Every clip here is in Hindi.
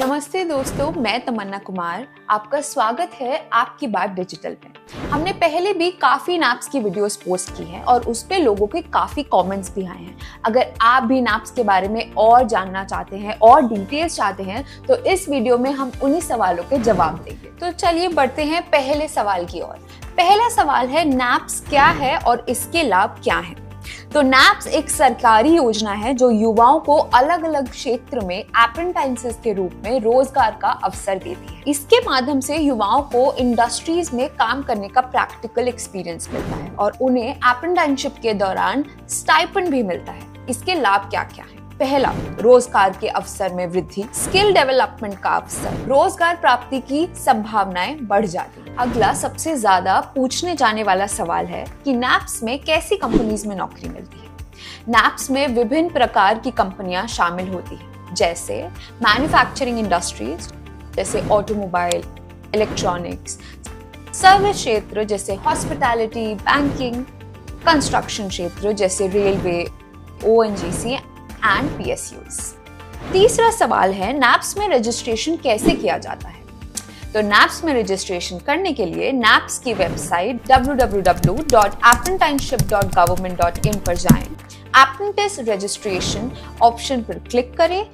नमस्ते दोस्तों, मैं तमन्ना कुमार। आपका स्वागत है आपकी बात डिजिटल में। हमने पहले भी काफी नैप्स की वीडियोस पोस्ट की हैं और उस पे लोगों के काफी कमेंट्स भी आए हैं। अगर आप भी नैप्स के बारे में और जानना चाहते हैं और डिटेल्स चाहते हैं तो इस वीडियो में हम उन्हीं सवालों के जवाब देंगे। तो चलिए बढ़ते हैं पहले सवाल की ओर। पहला सवाल है, नैप्स क्या है और इसके लाभ क्या हैं? तो नैप्स एक सरकारी योजना है जो युवाओं को अलग अलग क्षेत्र में अप्रेंटिसेस के रूप में रोजगार का अवसर देती है। इसके माध्यम से युवाओं को इंडस्ट्रीज में काम करने का प्रैक्टिकल एक्सपीरियंस मिलता है और उन्हें अप्रेंटिसशिप के दौरान स्टाइपेंड भी मिलता है। इसके लाभ क्या क्या है? पहला, रोजगार के अवसर में वृद्धि, स्किल डेवलपमेंट का अवसर, रोजगार प्राप्ति की संभावनाएं बढ़ जाती हैं। अगला सबसे ज्यादा पूछने जाने वाला सवाल है कि नैप्स में कैसी कंपनीज में नौकरी मिलती है। नैप्स में विभिन्न प्रकार की कंपनियां शामिल होती हैं, जैसे मैन्युफैक्चरिंग इंडस्ट्रीज जैसे ऑटोमोबाइल, इलेक्ट्रॉनिक्स, सर्विस क्षेत्र जैसे हॉस्पिटैलिटी, बैंकिंग, कंस्ट्रक्शन क्षेत्र जैसे रेलवे, ओएनजीसी एंड पीएसयूज। तीसरा सवाल है, नैप्स में रजिस्ट्रेशन कैसे किया जाता है? तो नैप्स में रजिस्ट्रेशन करने के लिए नैप्स की वेबसाइट www.apprenticeship.government.in पर जाएं। अप्रेंटिस रजिस्ट्रेशन ऑप्शन पर क्लिक करें,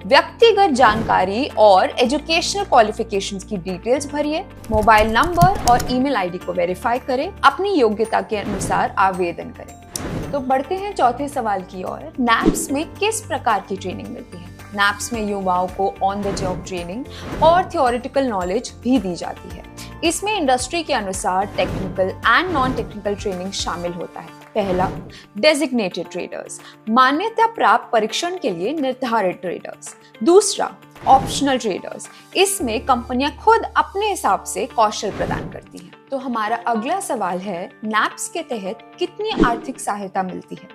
व्यक्तिगत जानकारी और एजुकेशनल क्वालिफिकेशंस की डिटेल्स भरिए, मोबाइल नंबर और ईमेल आईडी को वेरीफाई करें, अपनी योग्यता के अनुसार आवेदन करें। तो बढ़ते हैं चौथे सवाल की ओर। नैप्स में किस प्रकार की ट्रेनिंग मिलती है? नैप्स में युवाओं को ऑन द जॉब ट्रेनिंग और थियोरेटिकल नॉलेज भी दी जाती है। इसमें इंडस्ट्री के अनुसार technical and non technical training शामिल होता है। पहला, डेजिग्नेटेड ट्रेडर्स, मान्यता प्राप्त परीक्षण के लिए निर्धारित ट्रेडर्स। दूसरा, ऑप्शनल ट्रेडर्स, इसमें कंपनियां खुद अपने हिसाब से कौशल प्रदान करती हैं। तो हमारा अगला सवाल है, नैप्स के तहत कितनी आर्थिक सहायता मिलती है?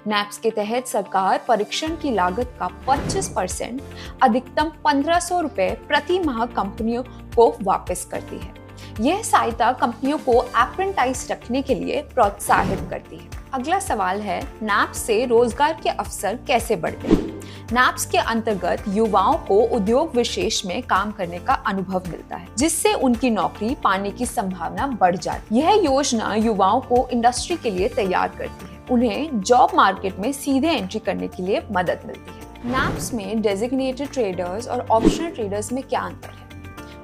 नैप्स के तहत सरकार परीक्षण की लागत का 25% अधिकतम 1500 रुपए प्रति माह कंपनियों को वापस करती है। यह सहायता कंपनियों को अप्रेंटिस रखने के लिए प्रोत्साहित करती है। अगला सवाल है, नैप्स से रोजगार के अवसर कैसे बढ़ते हैं? नैप्स के अंतर्गत युवाओं को उद्योग विशेष में काम करने का अनुभव मिलता है, जिससे उनकी नौकरी पाने की संभावना बढ़ जाती है। यह योजना युवाओं को इंडस्ट्री के लिए तैयार करती है, उन्हें जॉब मार्केट में सीधे एंट्री करने के लिए मदद मिलती है। नैप्स में डेजिग्नेटेड ट्रेडर्स और ऑप्शनल ट्रेडर्स में क्या अंतर है?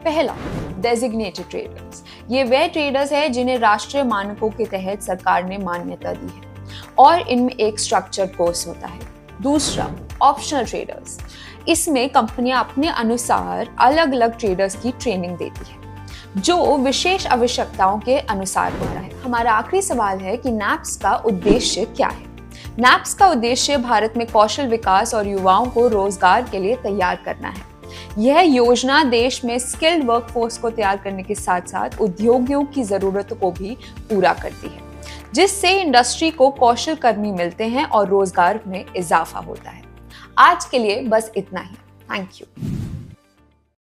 पहला, डेजिग्नेटेड ट्रेडर्स, ये वे ट्रेडर्स हैं जिन्हें राष्ट्रीय मानकों के तहत सरकार ने मान्यता दी है और इनमें एक स्ट्रक्चर्ड कोर्स होता है। दूसरा, ऑप्शनल ट्रेडर्स, इसमें कंपनियां अपने अनुसार अलग अलग ट्रेडर्स की ट्रेनिंग देती है जो विशेष आवश्यकताओं के अनुसार होता है। हमारा आखिरी सवाल है कि नैप्स का उद्देश्य क्या है? नैप्स का उद्देश्य भारत में कौशल विकास और युवाओं को रोजगार के लिए तैयार करना है। यह योजना देश में स्किल्ड वर्कफोर्स को तैयार करने के साथ साथ उद्योगों की जरूरतों को भी पूरा करती है, जिससे इंडस्ट्री को कौशल कर्मी मिलते हैं और रोजगार में इजाफा होता है। आज के लिए बस इतना ही। Thank you.